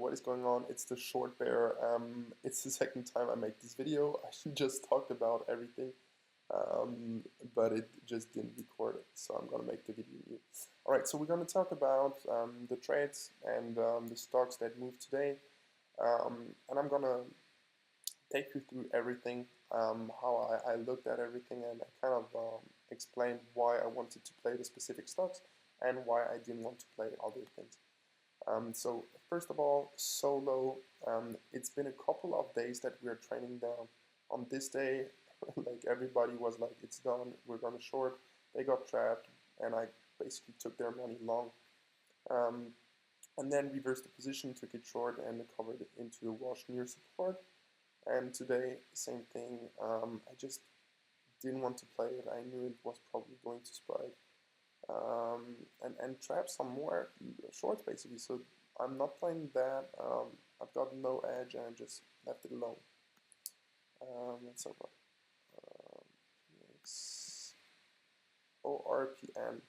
what is going on? It's the short bear. It's the second time I make this video. I just talked about everything, but it just didn't record it, so I'm gonna make the video new. Alright, so we're gonna talk about the trades and the stocks that moved today, and I'm gonna take you through everything, how I looked at everything, and I kind of explained why I wanted to play the specific stocks and why I didn't want to play other things. So first of all, solo. It's been a couple of days that we're training down. On this day, like everybody was like, it's done, we're gonna short. They got trapped, and I basically took their money long. And then reversed the position, took it short, and covered it into a wash near support. And today, same thing. I just didn't want to play it. I knew it was probably going to spike. And trap some more shorts basically. So I'm not playing that. I've got no edge, and I just left it alone. Let's talk about ORPM.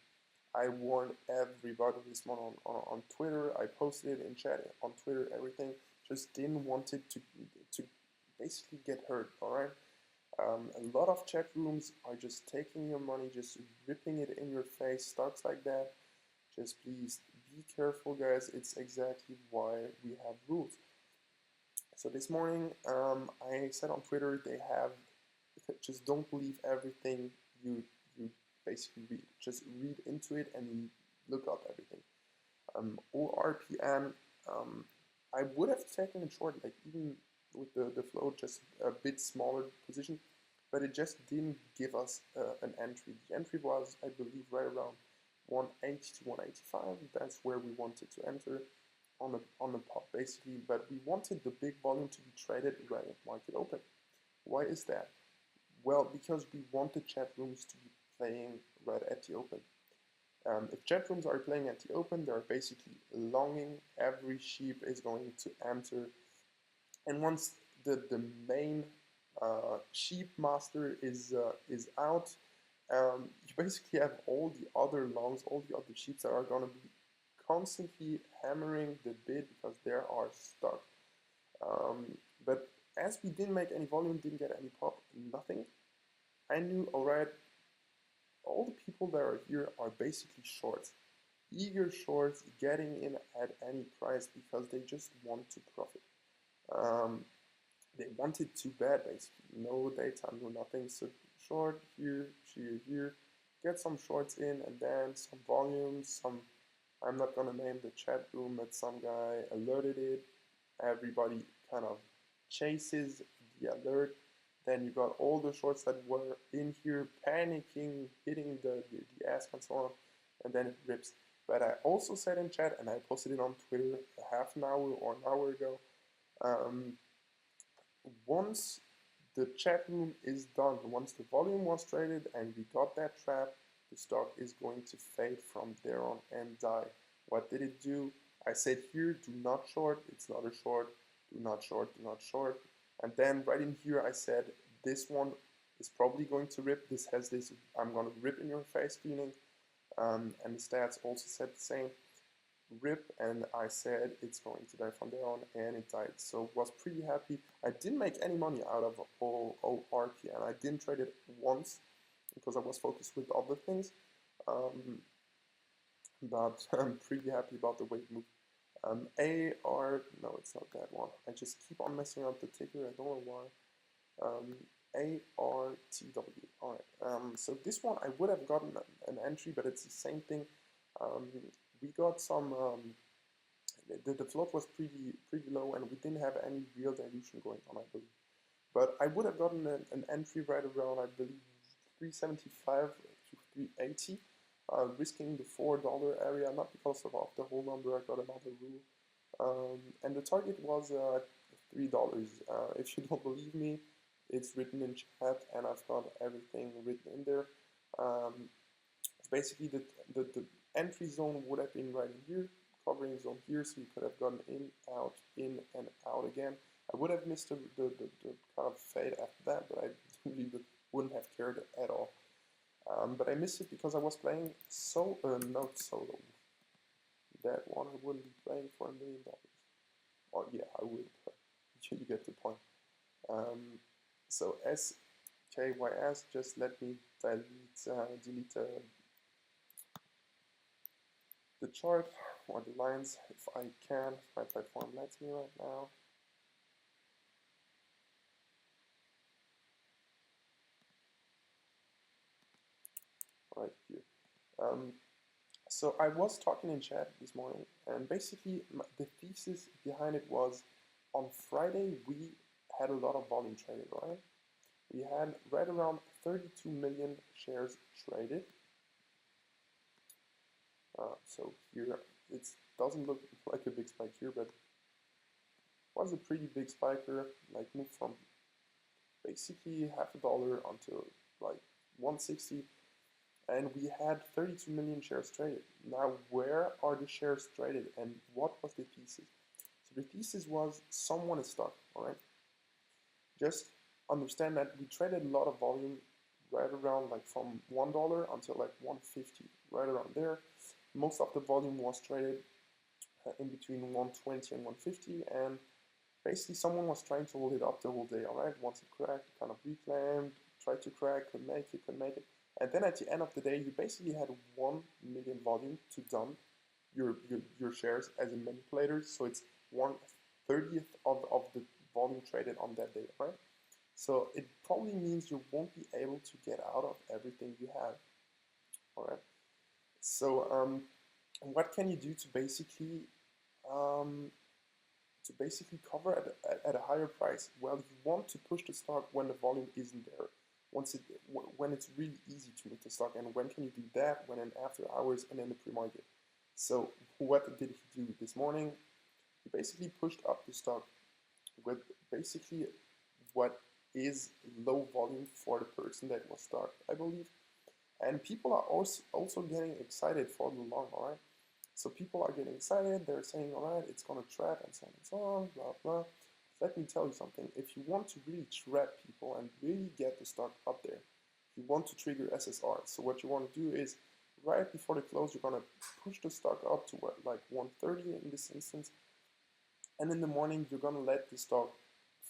I warned everybody this morning on Twitter. I posted it in chat on Twitter. Everything. Just didn't want it to basically get hurt. All right. A lot of chat rooms are just taking your money, just ripping it in your face, stocks like that. Just please be careful, guys. It's exactly why we have rules. So this morning, I said on Twitter, they have, just don't believe everything you basically read. Just read into it and look up everything. ORPM, I would have taken it short, like even with the flow, just a bit smaller position, but it just didn't give us an entry. The entry was, I believe, right around 180 to 185. That's where we wanted to enter on the pop, basically. But we wanted the big volume to be traded right at market open. Why is that? Well, because we want the chat rooms to be playing right at the open. If chat rooms are playing at the open, they're basically longing. Every sheep is going to enter. And once the main sheep master is out, you basically have all the other longs, all the other sheeps that are going to be constantly hammering the bid because they are stuck. But as we didn't make any volume, didn't get any pop, nothing, I knew, alright, all the people that are here are basically shorts. Eager shorts, getting in at any price because they just want to profit. They wanted too bad, basically. No daytime, no nothing. So short here, here. Get some shorts in, and then some volume, I'm not gonna name the chat room, but some guy alerted it. Everybody kind of chases the alert. Then you got all the shorts that were in here panicking, hitting the ask and so on, and then it rips. But I also said in chat, and I posted it on Twitter a half an hour or an hour ago, once the chat room is done, once the volume was traded and we got that trap, the stock is going to fade from there on and die. What did it do? I said here, do not short, it's not a short, do not short, do not short. And then right in here I said, this one is probably going to rip, this has this, I'm going to rip in your face feeling. And the stats also said the same. Rip, and I said it's going to die from there on, and it died. So was pretty happy. I didn't make any money out of ORP, and I didn't trade it once because I was focused with other things. But I'm pretty happy about the way it moved. No, it's not that one. I just keep on messing up the ticker. I don't know why. ARTW. Alright. So this one I would have gotten an entry, but it's the same thing. We got some, the float was pretty low, and we didn't have any real dilution going on, I believe. But I would have gotten an entry right around, I believe, 375 to 380, risking the $4 area, not because of the whole number. I got another rule. And the target was $3. If you don't believe me, it's written in chat, and I've got everything written in there. Basically, the entry zone would have been right in here, covering zone here, so you could have gone in, and out again. I would have missed the kind of fade after that, but I really wouldn't have cared at all. But I missed it because I was playing not solo. That one I wouldn't be playing for $1 million. Oh yeah, I would. You get the point. Um, so SKYS, just let me delete the chart or the lines if I can, if my platform lets me right now. Right here. So I was talking in chat this morning, and basically the thesis behind it was on Friday we had a lot of volume traded, right? We had right around 32 million shares traded. So here it doesn't look like a big spike here, but was a pretty big spiker, like moved from basically half a dollar until like 160, and we had 32 million shares traded. Now, where are the shares traded, and what was the thesis? So the thesis was someone is stuck, all right? Just understand that we traded a lot of volume right around like from $1 until like 150, right around there. Most of the volume was traded in between 120 and 150, and basically someone was trying to hold it up the whole day, all right? Once it cracked, it kind of reclaimed, tried to crack, couldn't make it. And then at the end of the day, you basically had 1 million volume to dump your shares as a manipulator. So it's 1/30th of the volume traded on that day, right? So it probably means you won't be able to get out of everything you have, all right? So what can you do um, to basically cover at a higher price? Well, you want to push the stock when the volume isn't there. When it's really easy to move the stock, and when can you do that? When in after hours and in the pre-market. So what did he do this morning? He basically pushed up the stock with basically what is low volume for the person that was stuck, I believe. And people are also getting excited for the long, all right? So people are getting excited, they're saying, all right, it's going to trap and so on and so on, blah, blah. Let me tell you something. If you want to really trap people and really get the stock up there, you want to trigger SSR. So what you want to do is, right before the close, you're going to push the stock up to what, like 130 in this instance. And in the morning, you're going to let the stock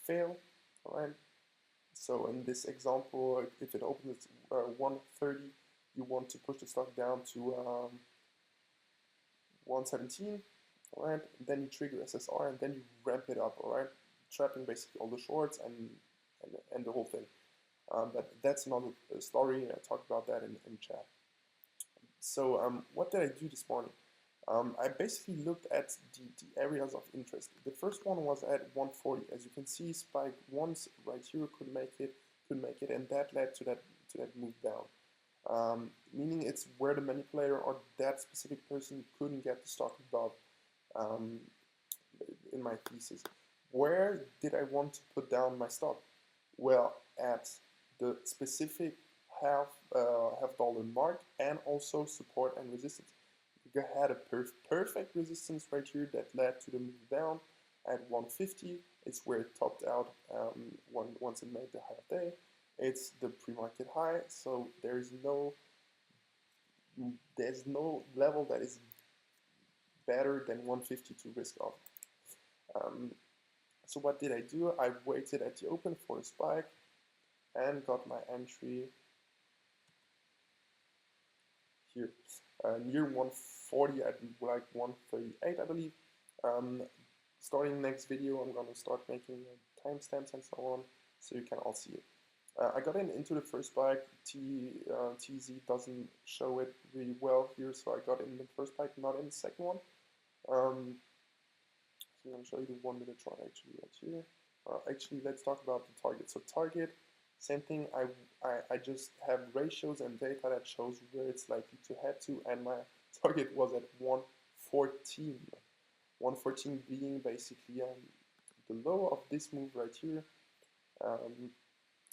fail, all right? So in this example, if it opens at 130, you want to push the stock down to 117, all right? And then you trigger SSR, and then you ramp it up, all right? Trapping basically all the shorts and the whole thing. But that's another story. I talked about that in chat. So what did I do this morning? I basically looked at the areas of interest. The first one was at 140. As you can see, spike once right here, couldn't make it, and that led to that move down. Meaning it's where the manipulator or that specific person couldn't get the stock above in my thesis. Where did I want to put down my stop? Well, at the specific half dollar mark, and also support and resistance. You had a perfect resistance right here that led to the move down at 150. It's where it topped out once it made the high of day. It's the pre-market high, so there's no level that is better than 150 to risk off. So what did I do? I waited at the open for a spike and got my entry here near 140 at like 138, I believe. Starting next video, I'm gonna start making timestamps and so on, so you can all see it. I got into the first spike. TZ doesn't show it really well here, so I got in the first spike, not in the second one. So I'm going to show you the 1 minute chart actually right here. Actually, let's talk about the target. So target, same thing. I just have ratios and data that shows where it's likely to head to, and my target was at 114. 114 being basically the low of this move right here.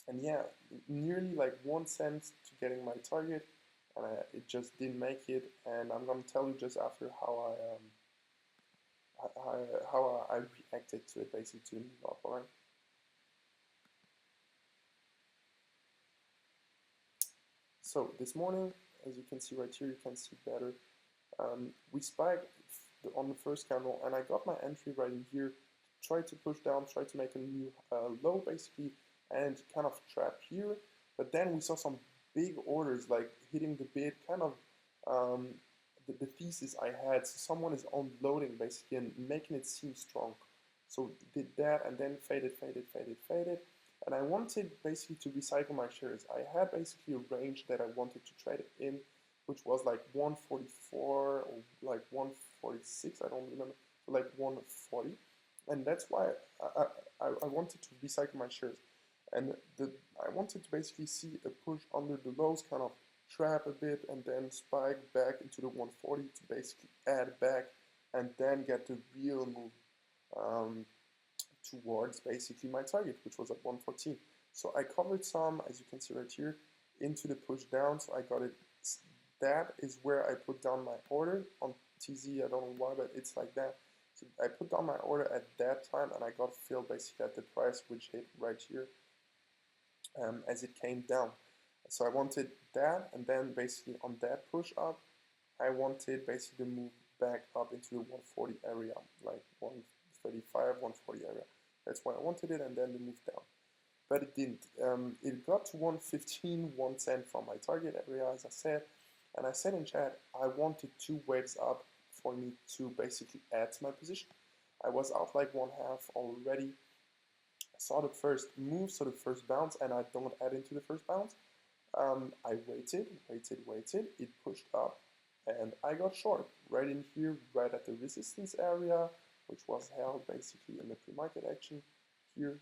And yeah, nearly like 1 cent to getting my target, and it just didn't make it. And I'm gonna tell you just after how I reacted to it, basically to move up, alright? So this morning, as you can see right here, you can see better. We spiked on the first candle, and I got my entry right in here try to push down, try to make a new low basically, and kind of trap here. But then we saw some big orders like hitting the bid, kind of um, the thesis I had. So someone is unloading basically and making it seem strong. So did that and then faded, faded, faded, faded. And I wanted basically to recycle my shares. I had basically a range that I wanted to trade it in, which was like 144 or like 146, I don't remember, so like 140. And that's why I wanted to recycle my shares. And I wanted to basically see a push under the lows, kind of trap a bit, and then spike back into the 140 to basically add back, and then get the real move um, towards basically my target, which was at 114. So I covered some, as you can see right here, into the push down. So I got it. That is where I put down my order on TZ. I don't know why, but it's like that. So I put down my order at that time, and I got filled basically at the price, which hit right here as it came down. So I wanted that, and then basically on that push up, I wanted basically to move back up into the 140 area, like 135, 140 area. That's why I wanted it, and then the move down. But it didn't. It got to 115, 110 from my target area, as I said. And I said in chat, I wanted 2 waves up for me to basically add to my position. I was out like 1/2 already. I saw the first move, so the first bounce, and I don't add into the first bounce. I waited. It pushed up, and I got short right in here, right at the resistance area, which was held basically in the pre-market action here,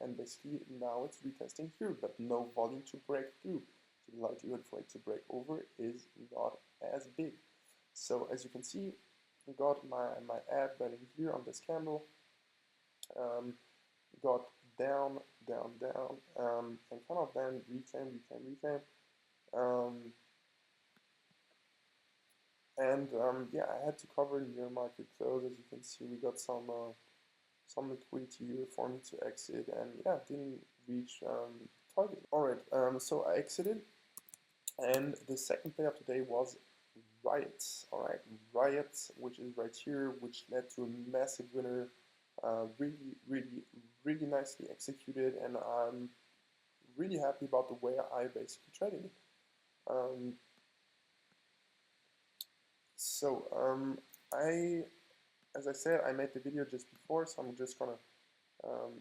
and basically now it's retesting here, but no volume to break through. So the likelihood for it to break over is not as big. So as you can see, I got my ad right in here on this candle. Got down, and kind of then reclaim. Yeah, I had to cover near market close. As you can see, we got some liquidity here for me to exit, and yeah, didn't reach target. All right, so I exited, and the second play of today was RIOT. All right, RIOT, which is right here, which led to a massive winner. Really nicely executed, and I'm really happy about the way I basically traded it. As I said, I made the video just before, so I'm just gonna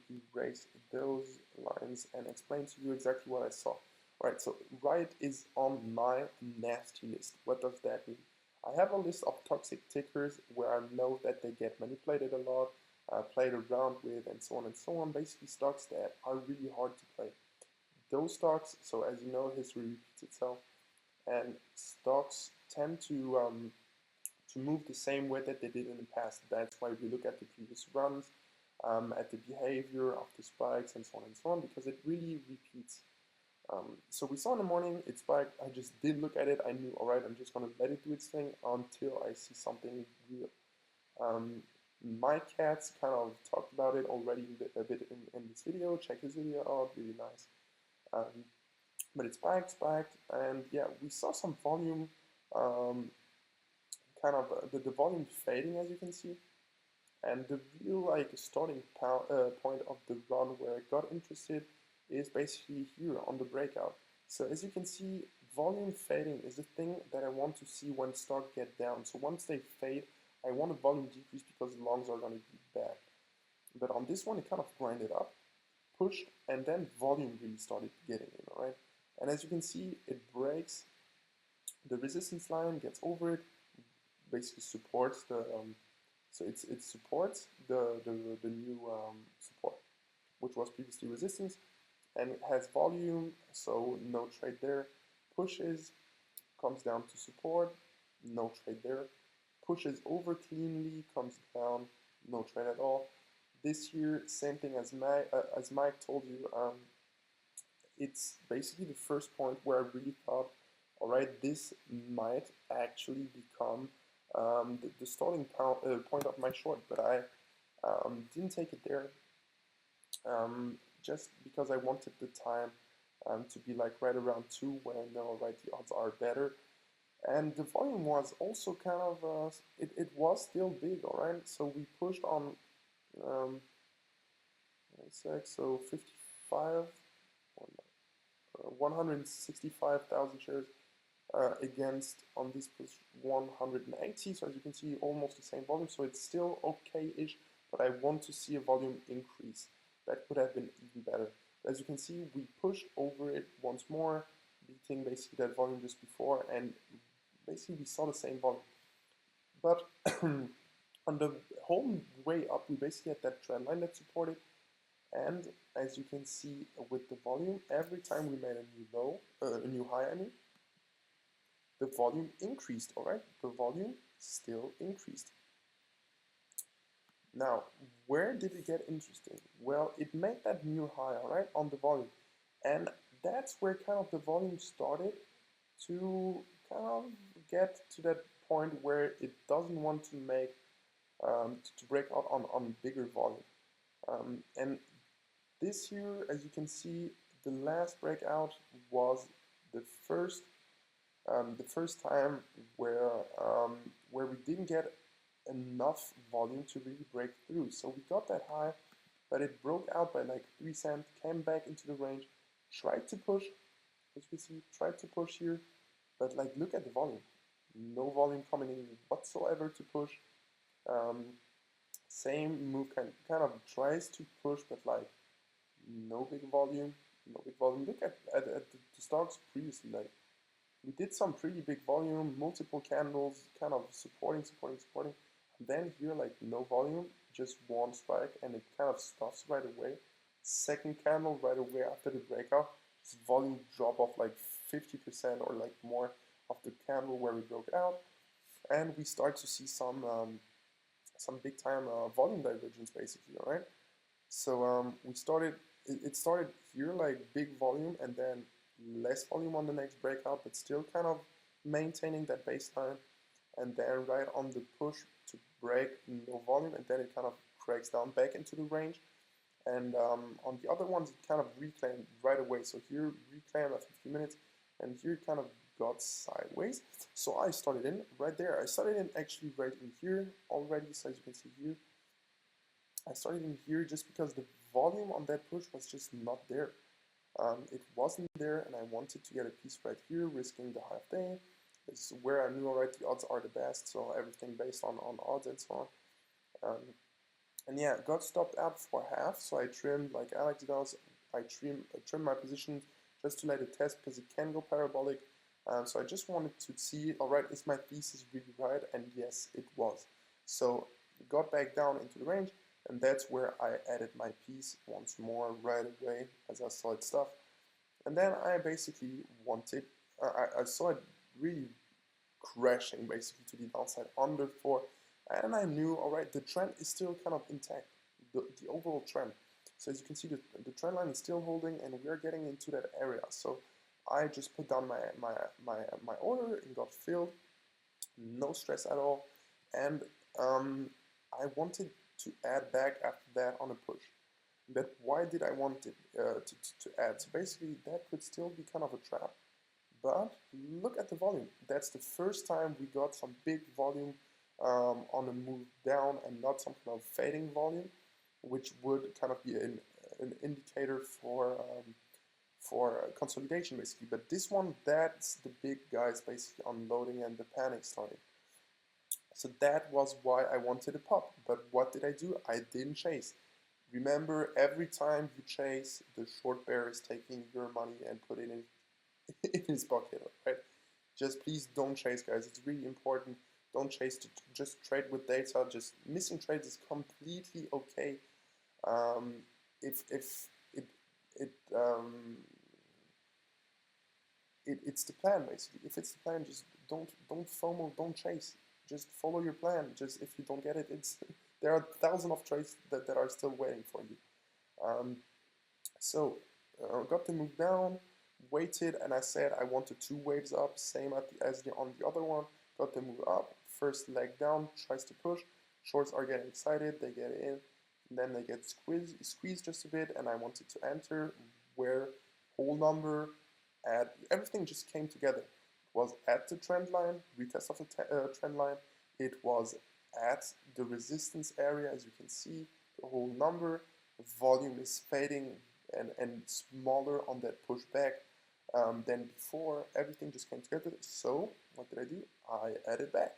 erase those lines and explain to you exactly what I saw. Right, so RIOT is on my nasty list. What does that mean? I have a list of toxic tickers where I know that they get manipulated a lot, played around with, and so on and so on. Basically, stocks that are really hard to play. Those stocks, so as you know, history repeats itself, and stocks tend to move the same way that they did in the past. That's why we look at the previous runs, at the behavior of the spikes, and so on, because it really repeats. So we saw in the morning it spiked. I just didn't look at it. I knew, all right, I'm just going to let it do its thing until I see something real. My cats kind of talked about it already a bit in this video. Check his video out, really nice. But it spiked, and yeah, we saw some volume, kind of the volume fading, as you can see. And the real like starting point of the run where I got interested is basically here on the breakout. So as you can see, volume fading is the thing that I want to see when stock get down. So once they fade, I want a volume decrease because the longs are going to be bad. But on this one, it kind of grinded up, pushed, and then volume really started getting in, all right? And as you can see, it breaks the resistance line, gets over it, basically supports the so it supports the new support, which was previously resistance, and it has volume, so no trade there. Pushes, comes down to support, no trade there. Pushes over cleanly, comes down, no trade at all. This here, same thing as Mike told you. It's basically the first point where I really thought, all right, this might actually become the starting point of my short, but I didn't take it there just because I wanted the time to be like right around 2 when I know, right, the odds are better. And the volume was also kind of, it was still big, all right? So we pushed on Um, one sec, so 55, 165,000 shares against on this plus 180. So as you can see, almost the same volume. So it's still okay-ish, but I want to see a volume increase. That could have been even better. As you can see, we pushed over it once more, beating basically that volume just before, and basically we saw the same volume. But on the whole way up, we basically had that trend line that supported. And as you can see with the volume, every time we made a new low, a new high, I mean, the volume increased, all right? The volume still increased. Now, where did it get interesting? Well, it made that new high, all right, on the volume. And that's where kind of the volume started to kind of get to that point where it doesn't want to make, to break out on bigger volume. And this here, as you can see, the last breakout was the first time where we didn't get enough volume to really break through. So we got that high, but it broke out by like 3 cents, came back into the range, tried to push, as you can see, tried to push here, but like look at the volume. No volume coming in whatsoever to push. Um, Same move kind of tries to push, but like no big volume, no big volume. Look at the stocks previously, like we did some pretty big volume, multiple candles, kind of supporting. And then here, like no volume, just one strike, and it kind of stops right away. Second candle right away after the breakout, this volume drop off like 50% or like more of the candle where we broke out, and we start to see some big time volume divergence basically. All right, so we started. It started here like big volume, and then less volume on the next breakout, but still kind of maintaining that baseline. And then right on the push to break, no volume, and then it kind of cracks down back into the range. And on the other ones, it kind of reclaimed right away. So here reclaimed after a few minutes, and here it kind of got sideways. So I started in right there. I started in actually right in here already. So as you can see here, I started in here just because the volume on that push was just not there. It wasn't there, and I wanted to get a piece right here, risking the half day. This is where I knew already the odds are the best, so everything based on odds and so on. And yeah, got stopped out for half, so I trimmed like Alex does. I trim my position just to let it test because it can go parabolic. So I just wanted to see, all right, is my thesis really right? And yes, it was. So it got back down into the range, and that's where I added my piece once more right away as I saw it stuff. And then I basically wanted, I saw it really crashing basically to the downside under 4, and I knew, all right, the trend is still kind of intact, the overall trend. So as you can see, the trend line is still holding, and we're getting into that area. So I just put down my order and got filled, no stress at all, and I wanted to add back after that on a push. But why did I want it to add? So basically, that could still be kind of a trap. But look at the volume. That's the first time we got some big volume on a move down and not some kind of fading volume, which would kind of be an indicator for consolidation basically. But this one, that's the big guys basically unloading and the panic starting. So that was why I wanted a pop. But what did I do? I didn't chase. Remember, every time you chase, the short bear is taking your money and put it in in his pocket, right? Just please don't chase, guys. It's really important. Don't chase to just trade with data. Just missing trades is completely okay. Um, if it it, um, it's the plan basically. If it's the plan, just don't FOMO, don't chase. Just follow your plan. Just if you don't get it, it's there are thousands of trades that are still waiting for you. Um, so got the move down, waited, and I said I wanted 2 waves up, same as on the other one. Got the move up, first leg down, tries to push. Shorts are getting excited, they get in, and then they get squeezed just a bit, and I wanted to enter where whole number, everything just came together. It was at the trend line, retest of the trend line. It was at the resistance area, as you can see, the whole number, volume is fading and smaller on that pushback than before. Everything just came together. So what did I do? I added back.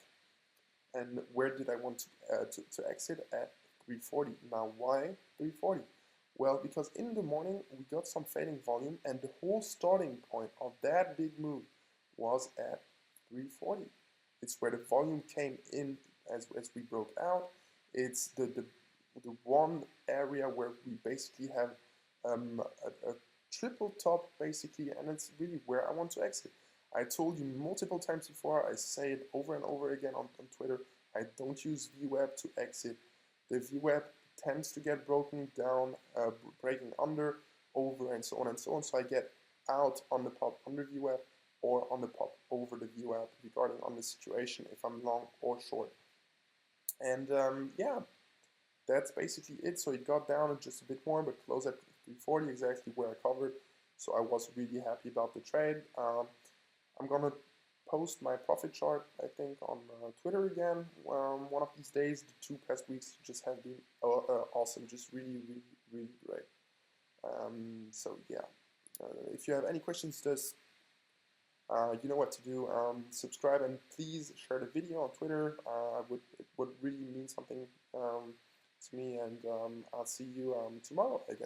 And where did I want to exit? At 340. Now why 340? Well, because in the morning we got some fading volume and the whole starting point of that big move was at 340. It's where the volume came in as we broke out. It's the one area where we basically have a triple top basically, and it's really where I want to exit. I told you multiple times before, I say it over and over again on Twitter, I don't use VWAP to exit. The VWAP tends to get broken down, breaking under, over, and so on and so on. So I get out on the pop under VWAP or on the pop over the VWAP regarding on the situation if I'm long or short. And yeah, that's basically it. So it got down just a bit more, but closed at 340, exactly where I covered. So I was really happy about the trade. I'm gonna post my profit chart, I think, on Twitter again. One of these days. The 2 past weeks just have been awesome, just really, really, really great. So yeah, if you have any questions, just you know what to do. Subscribe and please share the video on Twitter. It would really mean something to me, and I'll see you tomorrow, I guess.